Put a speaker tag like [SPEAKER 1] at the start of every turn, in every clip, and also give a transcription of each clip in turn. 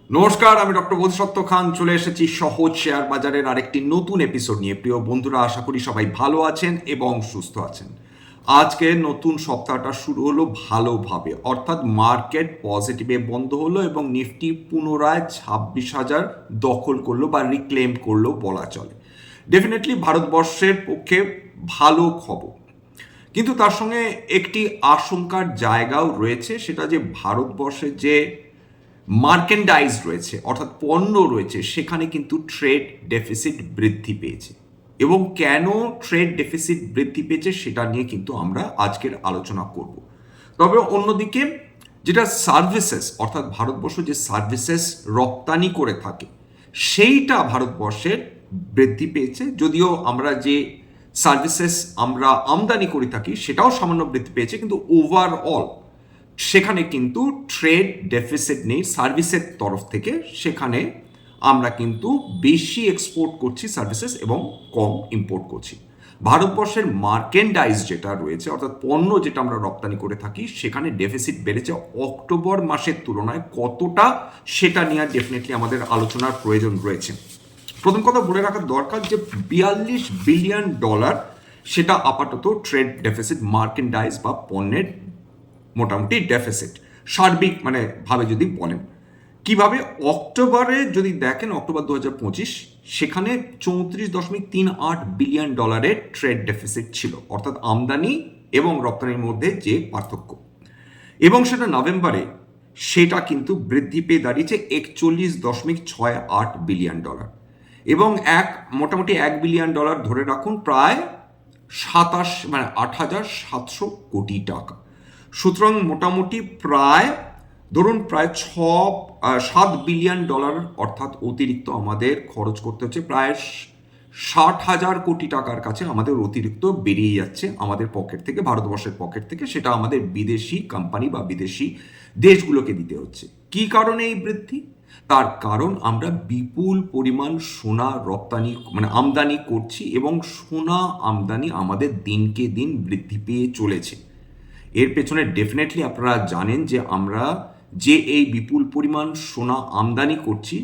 [SPEAKER 1] নমস্কার, আমি ডক্টর বোধিসত্ত্ব খান চলে এসেছি সহজ শেয়ার বাজারের আরেকটি নতুন এপিসোড নিয়ে। প্রিয় বন্ধুরা, আশা করি সবাই ভালো আছেন এবং সুস্থ আছেন। আজকে নতুন সপ্তাহটা শুরু হলো ভালোভাবে, অর্থাৎ মার্কেট পজিটিভে বন্ধ হলো এবং নিফটি পুনরায় 26,000 দখল করলো বা রিক্লেম করলো বলা চলে। ডেফিনেটলি ভারতবর্ষের পক্ষে ভালো খবর, কিন্তু তার সঙ্গে একটি আশঙ্কার জায়গাও রয়েছে, সেটা যে ভারতবর্ষে যে মার্কেন্ডাইজ রয়েছে অর্থাৎ পণ্য রয়েছে সেখানে কিন্তু ট্রেড ডেফিসিট বৃদ্ধি পেয়েছে। এবং কেন ট্রেড ডেফিসিট বৃদ্ধি পেয়েছে সেটা নিয়ে কিন্তু আমরা আজকের আলোচনা করব। তবে অন্যদিকে যেটা সার্ভিসেস, অর্থাৎ ভারতবর্ষ যে সার্ভিসেস রপ্তানি করে থাকে সেইটা ভারতবর্ষের বৃদ্ধি পেয়েছে। যদিও আমরা যে সার্ভিসেস আমরা আমদানি করে থাকি সেটাও সামান্য বৃদ্ধি পেয়েছে, কিন্তু ওভারঅল সেখানে কিন্তু ট্রেড ডেফিসিট নেই সার্ভিসের তরফ থেকে। সেখানে আমরা কিন্তু বেশি এক্সপোর্ট করছি সার্ভিসেস এবং কম ইম্পোর্ট করছি। ভারতবর্ষের মার্কেন্ডাইজ যেটা রয়েছে অর্থাৎ পণ্য যেটা আমরা রপ্তানি করে থাকি সেখানে ডেফিসিট বেড়েছে অক্টোবর মাসের তুলনায় কতটা, সেটা নিয়ে ডেফিনেটলি আমাদের আলোচনার প্রয়োজন রয়েছে। প্রথম কথা বলে রাখার দরকার যে $42 বিলিয়ন সেটা আপাতত ট্রেড ডেফিসিট মার্কেন্ডাইজ বা পণ্যের মোটামুটি ডেফিসিট সার্বিক ভাবে যদি বলেন। কিভাবে অক্টোবরে যদি দেখেন, অক্টোবর 2025 সেখানে $34.38 বিলিয়ন ট্রেড ডেফিসিট ছিল, অর্থাৎ আমদানি এবং রপ্তানির মধ্যে যে পার্থক্য। এবং সেটা নভেম্বরে সেটা কিন্তু বৃদ্ধি পেয়ে দাঁড়িয়েছে $41.68 বিলিয়ন। এবং মোটামুটি $1 বিলিয়ন ধরে রাখুন, প্রায় 8,700 কোটি টাকা। সুতরাং মোটামুটি প্রায় ধরুন প্রায় 7 বিলিয়ন ডলার অর্থাৎ অতিরিক্ত আমাদের খরচ করতে হচ্ছে। প্রায় 60,000 কোটি টাকার কাছে আমাদের অতিরিক্ত বেরিয়ে যাচ্ছে আমাদের পকেট থেকে, ভারতবর্ষের পকেট থেকে। সেটা আমাদের বিদেশি কোম্পানি বা বিদেশি দেশগুলোকে দিতে হচ্ছে। কি কারণে এই বৃদ্ধি? তার কারণ আমরা বিপুল পরিমাণ সোনা রপ্তানি আমদানি করছি এবং সোনা আমদানি আমাদের দিনকে দিন বৃদ্ধি পেয়ে চলেছে। এর পেছনে ডেফিনেটলি আপনারা জানেন যে আমরা যে এই বিপুল পরিমাণ সোনা আমদানি করছি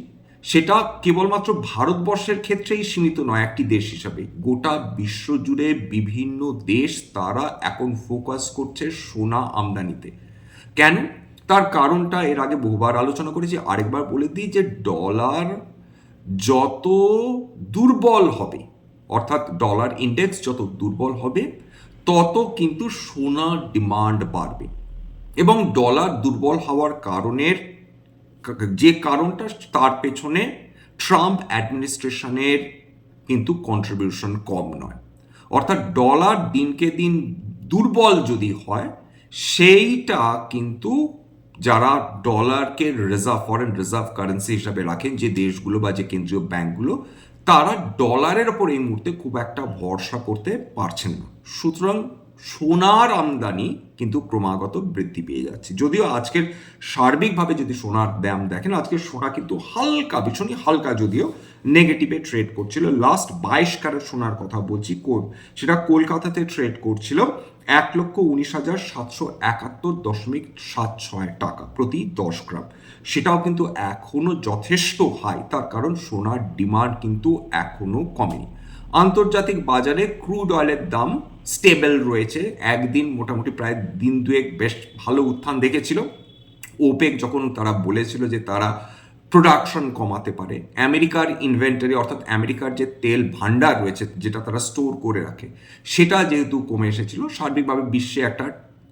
[SPEAKER 1] সেটা কেবলমাত্র ভারতবর্ষের ক্ষেত্রেই সীমিত নয়। একটি দেশ হিসাবে গোটা বিশ্বজুড়ে বিভিন্ন দেশ তারা এখন ফোকাস করছে সোনা আমদানিতে। কেন? তার কারণটা এর আগে বহুবার আলোচনা করেছি, আরেকবার বলে দিই যে ডলার যত দুর্বল হবে, অর্থাৎ ডলার ইন্ডেক্স যত দুর্বল হবে তত কিন্তু সোনার ডিমান্ড বাড়বে। এবং ডলার দুর্বল হওয়ার কারণের যে কারণটা, তার পেছনে ট্রাম্প অ্যাডমিনিস্ট্রেশনের কিন্তু কন্ট্রিবিউশন কম নয়। অর্থাৎ ডলার দিনকে দিন দুর্বল যদি হয়, সেইটা কিন্তু যারা ডলারকে ফরেন রিজার্ভ কারেন্সি হিসাবে রাখেন, যে দেশগুলো বা যে কেন্দ্রীয় ব্যাংকগুলো, তারা ডলারের ওপর এই মুহূর্তে খুব একটা ভরসা করতে পারছেন না। সুতরাং সোনার আমদানি কিন্তু ক্রমাগত বৃদ্ধি পেয়ে যাচ্ছে। যদিও আজকের সার্বিকভাবে যদি সোনার দাম দেখেন, আজকে সোনা কিন্তু হালকা, ভীষণই হালকা যদিও নেগেটিভে ট্রেড করছিল। লাস্ট 22 ক্যারেট সোনার কথা বলছি, সেটা কলকাতাতে ট্রেড করছিল 1,19,771.76 টাকা প্রতি 10 গ্রাম। সেটাও কিন্তু এখনো যথেষ্ট হাই, তার কারণ সোনার ডিমান্ড কিন্তু এখনো কমেনি। আন্তর্জাতিক বাজারে ক্রুড অয়েলের দাম স্টেবল রয়েছে। একদিন মোটামুটি প্রায় দিন দুয়েক বেশ ভালো উত্থান দেখেছিল। ওপেক যখন তারা বলেছিল যে তারা প্রোডাকশন কমাতে পারে, আমেরিকার ইনভেন্টরি অর্থাৎ আমেরিকার যে তেল ভান্ডার রয়েছে যেটা তারা স্টোর করে রাখে সেটা যেহেতু কমে এসেছিল, সার্বিকভাবে বিশ্বে একটা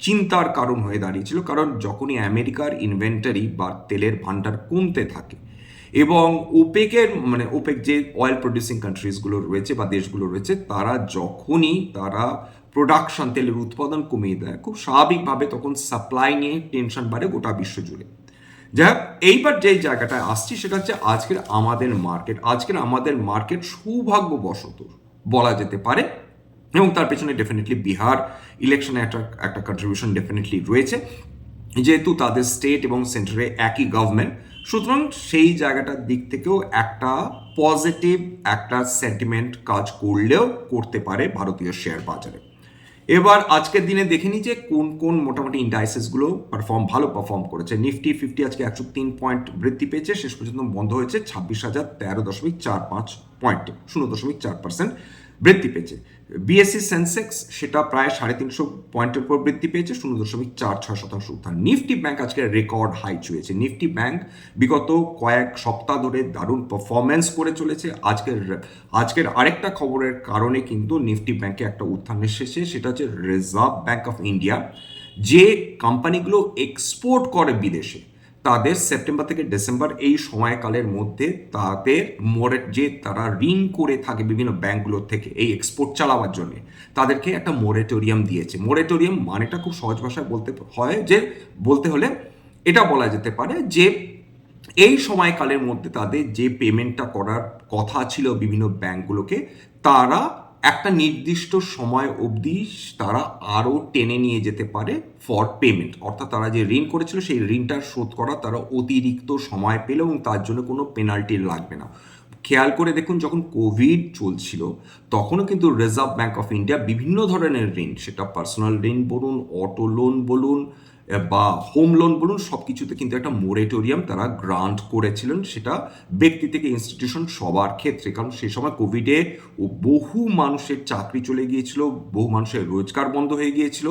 [SPEAKER 1] চিন্তার কারণ হয়ে দাঁড়িয়েছিল। কারণ যখনই আমেরিকার ইনভেন্টরি বা তেলের ভান্ডার কমতে থাকে এবং ওপেক যে অয়েল প্রডিউসিং কান্ট্রিজগুলো রয়েছে বা দেশগুলো রয়েছে, তারা যখনই প্রোডাকশন তেলের উৎপাদন কমিয়ে দেয়, খুব স্বাভাবিকভাবে তখন সাপ্লাই নিয়ে টেনশন বাড়ে গোটা বিশ্ব জুড়ে। যাই হোক, এইবার যে জায়গাটায় আসছি সেটা হচ্ছে আজকের আমাদের মার্কেট সৌভাগ্যবশত বলা যেতে পারে, এবং তার পেছনে ডেফিনেটলি বিহার ইলেকশনে একটা কন্ট্রিবিউশন ডেফিনেটলি রয়েছে, যেহেতু তাদের স্টেট এবং সেন্টারে একই গভর্নমেন্ট। সুতরাং সেই জায়গাটার দিক থেকেও একটা পজিটিভ একটা সেন্টিমেন্ট কাজ করলেও করতে পারে ভারতীয় শেয়ার বাজারে। এবার আজকের দিনে দেখে নিই যে কোন কোন মোটামুটি ইন্ডাইসেসগুলো ভালো পারফর্ম করেছে। নিফটি 50 আজকে 103 পয়েন্ট বৃদ্ধি পেয়েছে, শেষ পর্যন্ত বন্ধ হয়েছে 26,013.45 পয়েন্টে, 0.4% বৃদ্ধি পেয়েছে। বিএসসি সেন্সেক্স সেটা প্রায় 350 পয়েন্টের উপর বৃদ্ধি পেয়েছে, 0.46% উত্থান। নিফটি ব্যাংক আজকে রেকর্ড হাই ছুঁয়েছে। নিফটি ব্যাংক বিগত কয়েক সপ্তাহ ধরে দারুণ পারফরমেন্স করে চলেছে। আজকের আরেকটা খবরের কারণে কিন্তু নিফটি ব্যাংকে একটা উত্থান এসেছে, সেটা হচ্ছে রিজার্ভ ব্যাংক অফ ইন্ডিয়া যে কোম্পানিগুলো এক্সপোর্ট করে বিদেশে, তাদের সেপ্টেম্বর থেকে ডিসেম্বর এই সময়কালের মধ্যে তাদের যে তারা ঋণ করে থাকে বিভিন্ন ব্যাংকগুলোর থেকে এই এক্সপোর্ট চালাবার জন্য, তাদেরকে একটা মোরেটোরিয়াম দিয়েছে। মোরেটোরিয়াম মানেটা খুব সহজ ভাষায় বলতে হলে এটা বলা যেতে পারে যে এই সময়কালের মধ্যে তাদের যে পেমেন্টটা করার কথা ছিল বিভিন্ন ব্যাংকগুলোকে, তারা একটা নির্দিষ্ট সময় অবধি তারা আরও টেনে নিয়ে যেতে পারে ফর পেমেন্ট, অর্থাৎ তারা যে ঋণ করেছিল সেই ঋণটা শোধ করা তারা অতিরিক্ত সময় পেল এবং তার জন্য কোনো পেনাল্টি লাগবে না। খেয়াল করে দেখুন, যখন কোভিড চলছিল তখনও কিন্তু রিজার্ভ ব্যাংক অফ ইন্ডিয়া বিভিন্ন ধরনের ঋণ, সেটা পার্সোনাল ঋণ বলুন, অটো লোন বলুন বা হোম লোন বলুন, সব কিছুতে কিন্তু একটা মোরেটোরিয়াম তারা গ্রান্ট করেছিলেন, সেটা ব্যক্তি থেকে ইনস্টিটিউশন সবার ক্ষেত্রে। কারণ সেই সময় কোভিডে বহু মানুষের চাকরি চলে গিয়েছিল, বহু মানুষের রোজগার বন্ধ হয়ে গিয়েছিল,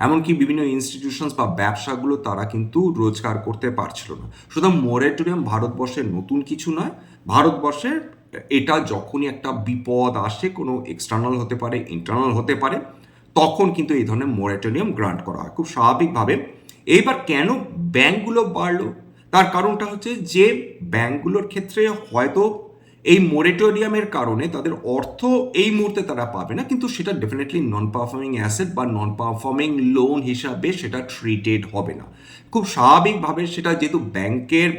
[SPEAKER 1] এমনকি বিভিন্ন ইনস্টিটিউশনস বা ব্যবসাগুলো তারা কিন্তু রোজগার করতে পারছিল না। সুতরাং মোরেটোরিয়াম ভারতবর্ষের নতুন কিছু নয়। ভারতবর্ষের এটা যখনই একটা বিপদ আসে, কোনো এক্সটার্নাল হতে পারে, ইন্টারনাল হতে পারে, তখন কিন্তু এই ধরনের মোরেটোরিয়াম গ্রান্ট করা হয় খুব স্বাভাবিকভাবে। এইবার কেন ব্যাংকগুলো বাড়লো, তার কারণটা হচ্ছে যে ব্যাংকগুলোর ক্ষেত্রে হয়তো এই মোরেটোরিয়ামের কারণে তাদের অর্থ এই মুহূর্তে তারা পাবে না, কিন্তু সেটা ডেফিনেটলি নন পারফর্মিং অ্যাসেট বা নন পারফর্মিং লোন হিসাবে সেটা ট্রিটেড হবে না। খুব স্বাভাবিকভাবে সেটা যেহেতু ব্যাংকের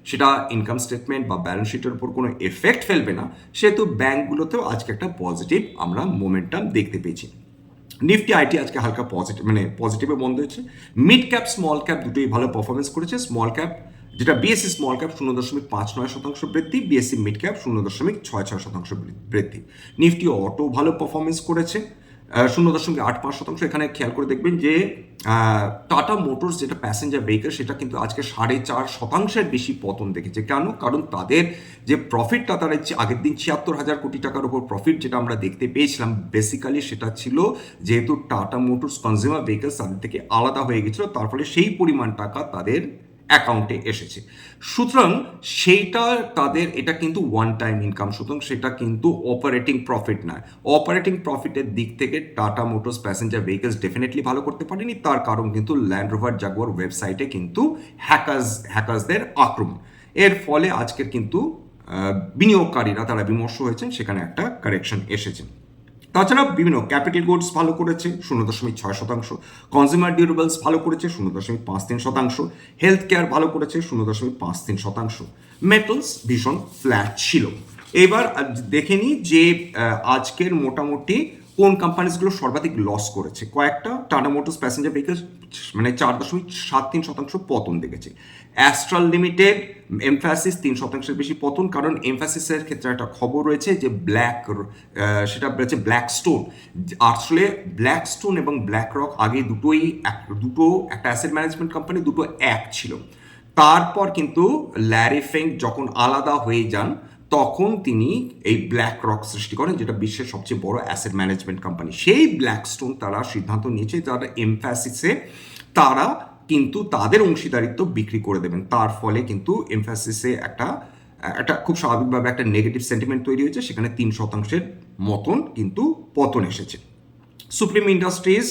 [SPEAKER 1] সেটা ইনকাম স্টেটমেন্ট বা ব্যালেন্স শিটের উপর কোনো এফেক্ট ফেলবে না, সেহেতু ব্যাংকগুলোতেও আজকে একটা পজিটিভ আমরা মোমেন্টাম দেখতে পেয়েছি। নিফটি আইটি আজকে হালকা পজিটিভে বন্ধ হয়েছে। মিড ক্যাপ স্মল ক্যাপ দুটোই ভালো পারফরমেন্স করেছে। স্মল ক্যাপ যেটা বিএসসি স্মল ক্যাপ 0.59% বৃদ্ধি, বিএসসি মিড ক্যাপ 0.66% বৃদ্ধি। নিফটি অটো ভালো পারফরমেন্স করেছে 0.85%। এখানে খেয়াল করে দেখবেন যে টাটা মোটরস যেটা প্যাসেঞ্জার ভেহিকেল সেটা কিন্তু আজকে 4.5% বেশি পতন দেখেছে। কেন? কারণ তাদের যে প্রফিটটা তারা আগের দিন 76,000 কোটি টাকার উপর প্রফিট যেটা আমরা দেখতে পেয়েছিলাম, বেসিক্যালি সেটা ছিল যেহেতু টাটা মোটরস কনজিউমার ভেহিকেলস তাদের থেকে আলাদা হয়ে গেছিল, তার ফলে সেই পরিমাণ টাকা তাদের অ্যাকাউন্টে এসেছে। সুতরাং সেইটা তাদের এটা কিন্তু ওয়ান টাইম ইনকাম, সুতরাং সেটা কিন্তু অপারেটিং প্রফিট নয়। অপারেটিং প্রফিটের দিক থেকে tata motors passenger vehicles definitely ভালো করতে পারেনি, তার কারণ কিন্তু ল্যান্ড রোভার জাগুয়ার ওয়েবসাইটে কিন্তু হ্যাকার্সদের আক্রমণ। এর ফলে আজকের কিন্তু বিনিয়োগকারীরা তারা বিমর্ষ হয়েছেন, সেখানে একটা কারেকশন এসেছে। তাছাড়া বিভিন্ন ক্যাপিটাল গুডস ভালো করেছে 0.6%, কনজিউমার ডিউরেবলস ভালো করেছে 0.53%, হেলথ কেয়ার ভালো করেছে 0.53%, মেটালস ভীষণ ফ্ল্যাট ছিল। এবার দেখে নিই যে আজকের মোটামুটি কোন কোম্পানিজগুলো সর্বাধিক লস করেছে। কয়েকটা টাটা মোটরস প্যাসেঞ্জার ভেহিকেলস 4.73% পতন দেখেছে। অ্যাস্ট্রাল লিমিটেড, এমফ্যাসিস 3% বেশি পতন, কারণ এমফ্যাসিসের ক্ষেত্রে একটা খবর রয়েছে যে সেটা রয়েছে ব্ল্যাকস্টোন। আসলে ব্ল্যাকস্টোন এবং ব্ল্যাক রক আগে দুটো একটা অ্যাসেট ম্যানেজমেন্ট কোম্পানি, দুটো এক ছিল। তারপর কিন্তু ল্যারি ফেঙ্ক যখন আলাদা হয়ে যান তখন তিনি এই ব্ল্যাক রক সৃষ্টি করেন, যেটা বিশ্বের সবচেয়ে বড় অ্যাসেট ম্যানেজমেন্ট কোম্পানি। সেই ব্ল্যাকস্টোন তারা সিদ্ধান্ত নিয়েছে তারা এমফ্যাসিসে তারা কিন্তু তাদের অংশীদারিত্ব বিক্রি করে দেবেন। তার ফলে কিন্তু এমফ্যাসিসে একটা খুব স্বাভাবিকভাবে একটা নেগেটিভ সেন্টিমেন্ট তৈরি হয়েছে, সেখানে 3% মতন কিন্তু পতন এসেছে। সুপ্রিম ইন্ডাস্ট্রিজ,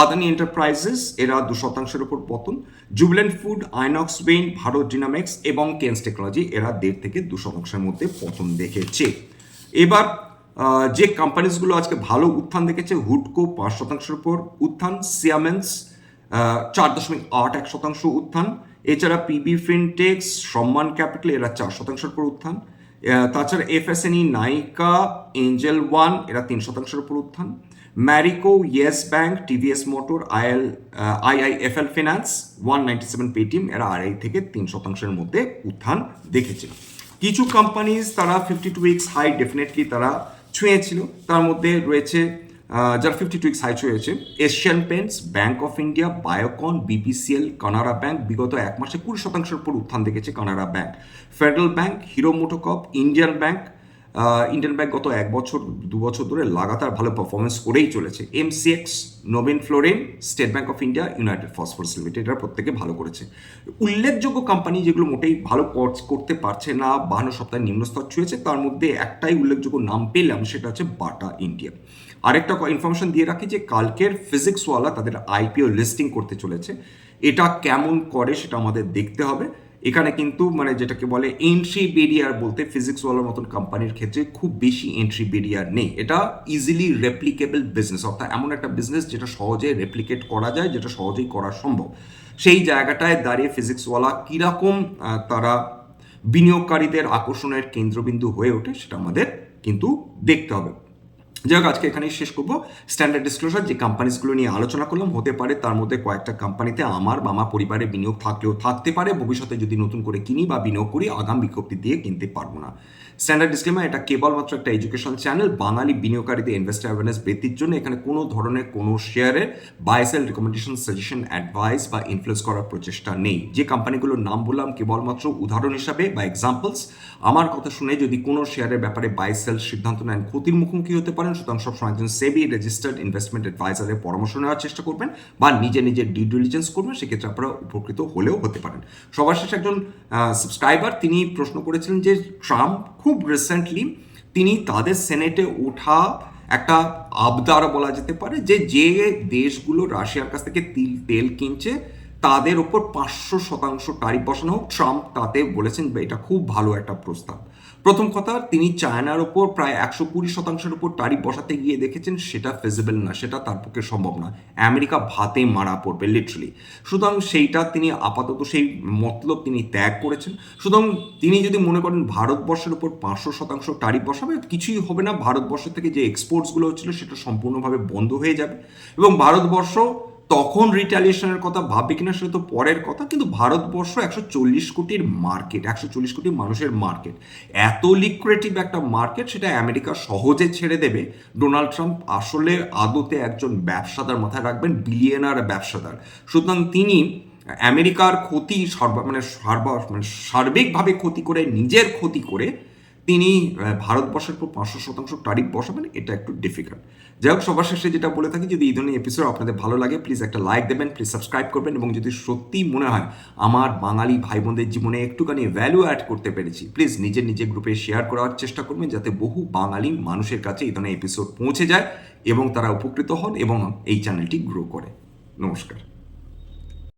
[SPEAKER 1] আদানি এন্টারপ্রাইজেস এরা 2% উপর পতন। Jubilant food, INOX wind, Bharat dynamics এবং কেন্স টেকনোলজি এরা 1.5 থেকে 2% মধ্যে পতন দেখেছে। এবার যে কোম্পানিজগুলো আজকে ভালো উত্থান দেখেছে, হুডকো 5% উপর উত্থান, সিয়ামেন্স 4.81% উত্থান। এছাড়া পিবি ফিনটেক্স, সম্মান ক্যাপিটাল এরা 4% উপর উত্থান। তাছাড়া এফএসএনই, নাইকা, এঞ্জেল ওয়ান এরা 3% উপর উত্থান। Marico, yes bank, TVS motor, IIFL finance, 197 Paytm এরা 2.5 থেকে 3% মধ্যে উত্থান দেখেছে। কিছু কোম্পানিজ তারা 52 উইকস হাই ডেফিনেটলি তারা ছুঁয়েছিল, তার মধ্যে রয়েছে যার 52x হাইচ হয়েছে Asian Paints, Bank of India, Biocon, BPCL, Canara Bank বিগত এক মাসে 20% উপর উত্থান দেখেছে Canara Bank, Federal Bank, Hero MotoCorp, Indian Bank গত এক বছর দু বছর ধরে লাগাতার ভালো পারফরমেন্স করেই চলেছে, এমসিএক্স, নোবেন fluorine, State Bank of India, United Phosphorus Limited এরা প্রত্যেকে ভালো করেছে। উল্লেখযোগ্য কোম্পানি যেগুলো মোটেই ভালো করতে পারছে না, 52 সপ্তাহে নিম্নস্তর ছুঁয়েছে, তার মধ্যে একটাই উল্লেখযোগ্য নাম পেলাম, সেটা হচ্ছে বাটা ইন্ডিয়া। আরেকটা ইনফরমেশন দিয়ে রাখি যে কালকের ফিজিক্সওয়ালা তাদের আইপিও লিস্টিং করতে চলেছে। এটা কেমন করে সেটা আমাদের দেখতে হবে। এখানে কিন্তু মানে যেটাকে বলে এন্ট্রি বেরিয়ার বলতে ফিজিক্সওয়ালার মতন কোম্পানির ক্ষেত্রে খুব বেশি এন্ট্রি বেরিয়ার নেই। এটা ইজিলি রেপ্লিকেবল বিজনেস, অর্থাৎ এমন একটা বিজনেস যেটা সহজে রেপ্লিকেট করা যায়, যেটা সহজেই করা সম্ভব। সেই জায়গাটায় দাঁড়িয়ে ফিজিক্সওয়ালা কীরকম তারা বিনিয়োগকারীদের আকর্ষণের কেন্দ্রবিন্দু হয়ে ওঠে সেটা আমাদের কিন্তু দেখতে হবে। যাই হোক, আজকে এখানেই শেষ করবো। স্ট্যান্ডার্ড ডিসক্লোজার যে কোম্পানিসগুলো নিয়ে আলোচনা করলাম, হতে পারে তার মধ্যে কয়েকটা কোম্পানিতে আমার বা আমার পরিবারের বিনিয়োগ থাকলেও থাকতে পারে, ভবিষ্যতে যদি নতুন করে কিনি বা বিনিয়োগ করি আগাম বিজ্ঞপ্তি দিয়ে কিনতে পারবো না। স্ট্যান্ডার্ড ডিসক্লেমার, এটা কেবলমাত্র একটা এডুকেশন চ্যানেল, বাঙালি বিনিয়োগকারীদের ইনভেস্টার অ্যাওয়ারনেস বৃদ্ধির জন্য। এখানে কোনো ধরনের কোনো শেয়ারের buy sell recommendation, suggestion, advice বা ইনফ্লুয়েন্স করার প্রচেষ্টা নেই। যে কোম্পানিগুলোর নাম বললাম কেবলমাত্র উদাহরণ হিসাবে বা এক্সাম্পলস। আমার কথা শুনে যদি কোনো শেয়ারের ব্যাপারে বাই সেল সিদ্ধান্ত নেন ক্ষতির মুখোমুখি হতে পারেন, সুতরাং সবসময় একজন সেবি রেজিস্টার্ড ইনভেস্টমেন্ট অ্যাডভাইজারের পরামর্শ নেওয়ার চেষ্টা করবেন বা নিজের ডিউ ডিলিজেন্স করবেন, সেক্ষেত্রে আপনারা উপকৃত হলেও হতে পারেন। সবার শেষে একজন সাবস্ক্রাইবার তিনি প্রশ্ন করেছিলেন যে ট্রাম্প খুব রিসেন্টলি তিনি তাদের সেনেটে ওঠা একটা আবদার বলা যেতে পারে যে যে দেশগুলো রাশিয়ার কাছ থেকে তেল কিনছে তাদের ওপর 500% ট্যারিফ বসানো হোক। ট্রাম্প তাতে বলেছেন এটা খুব ভালো একটা প্রস্তাব। প্রথম কথা, তিনি চায়নার ওপর প্রায় 120% উপর ট্যারিফ বসাতে গিয়ে দেখেছেন সেটা ফিজিবল না, সেটা তার পক্ষে সম্ভব না, আমেরিকা ভাতে মারা পড়বে লিটারালি। সুতরাং সেইটা তিনি আপাতত সেই মতলব তিনি ত্যাগ করেছেন। সুতরাং তিনি যদি মনে করেন ভারতবর্ষের উপর 500% ট্যারিফ বসাবে, কিছুই হবে না। ভারতবর্ষ থেকে যে এক্সপোর্টসগুলো হচ্ছিল সেটা সম্পূর্ণভাবে বন্ধ হয়ে যাবে এবং ভারতবর্ষ তখন রিটালিয়েশনের কথা ভাববে কিনা সেটা তো পরের কথা, কিন্তু ভারতবর্ষ 140 কোটির মার্কেট, 140 কোটি মানুষের মার্কেট, এত লিকুইডিটি একটা মার্কেট, সেটা আমেরিকা সহজে ছেড়ে দেবে। ডোনাল্ড ট্রাম্প আসলে আদতে একজন ব্যবসাদার, মাথায় রাখবেন, বিলিয়নার ব্যবসাদার। সুতরাং তিনি আমেরিকার ক্ষতি সার্বিকভাবে ক্ষতি করে, নিজের ক্ষতি করে তিনি ভারতবর্ষের উপর 500% ট্যারিফ বসাবেন, এটা একটু ডিফিকাল্ট। যাই হোক, সবার শেষে যেটা বলে থাকি, যদি এই ধরনের এপিসোড আপনাদের ভালো লাগে প্লিজ একটা লাইক দেবেন, প্লিজ সাবস্ক্রাইব করবেন, এবং যদি সত্যিই মনে হয় আমার বাঙালি ভাই বোনদের জীবনে একটুখানি ভ্যালু অ্যাড করতে পেরেছি, প্লিজ নিজের গ্রুপে শেয়ার করার চেষ্টা করবেন, যাতে বহু বাঙালি মানুষের কাছে এই ধরনের এপিসোড পৌঁছে যায় এবং তারা উপকৃত হন এবং এই চ্যানেলটি গ্রো করে। নমস্কার।